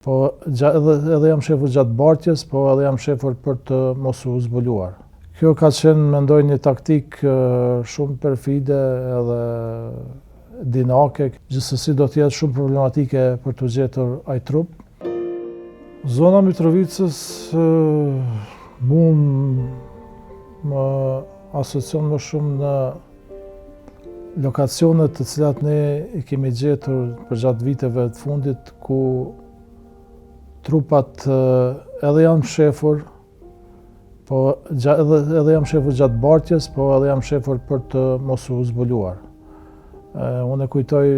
Po edhe jam shefur gjatë bartjes, po edhe jam shefur për të mos u zbuluar. Kjo ka qenë, mendoj, një taktikë shumë perfide edhe dinake, gjithsesi do të jetë shumë problematike për të gjetur ai trup. Zona Mitrovicës më asocion më shumë në lokacionet të cilat ne i kemi gjetur për gjatë viteve të fundit, ku trupat edhe janë shefur, po edhe jam shefur gjatë bartjes, po edhe jam shefur për të mos u zbuluar. Unë e kujtoj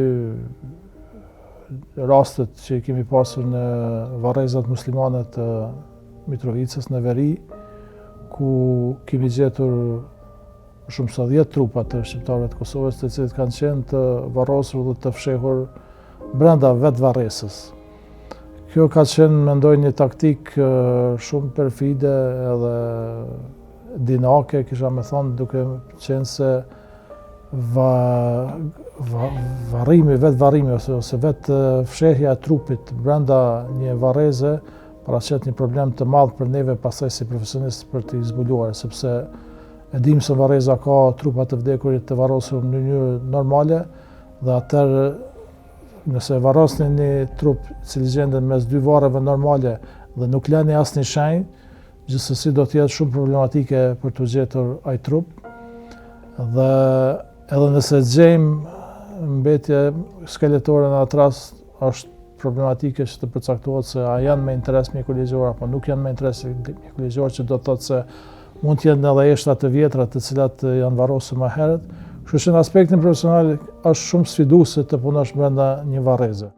rastet që kemi pasur në varrezat muslimane të Mitrovicës në veri, ku kemi gjetur shumë sa 10 trupa të shqiptarëve të Kosovës, të cilët kanë qenë të varrosur dhe të fshehur brenda vetë varresës. Kjo ka qenë, mendoj, një taktikë shumë perfide edhe dinake, kisha me thonë, duke qenë se vetë varrimi ose vetë fshehja e trupit brenda një varreze paraqet një problem të madh për neve pastaj si profesionistë për të zbuluar, sepse e dim se varreza ka trupa të vdekurit të varrosur në mënyrë normale, dhe atëherë nëse varrosni një trup i cili gjendet mes dy varreve normale dhe nuk lëni asnjë shenjë, gjithsesi do të jetë shumë problematike për të gjetur ai trup. Dhe edhe nëse gjejmë mbetje skeletore në atë rast, është problematike që të përcaktohet se a janë me interes mjekëligjor apo nuk janë me interes mjekëligjor, që do të thotë se mund të jenë edhe eshtra të vjetra të cilat janë varrosur më herët. Kështu që në aspektin profesional është shumë sfiduese të punosh brenda një varreze.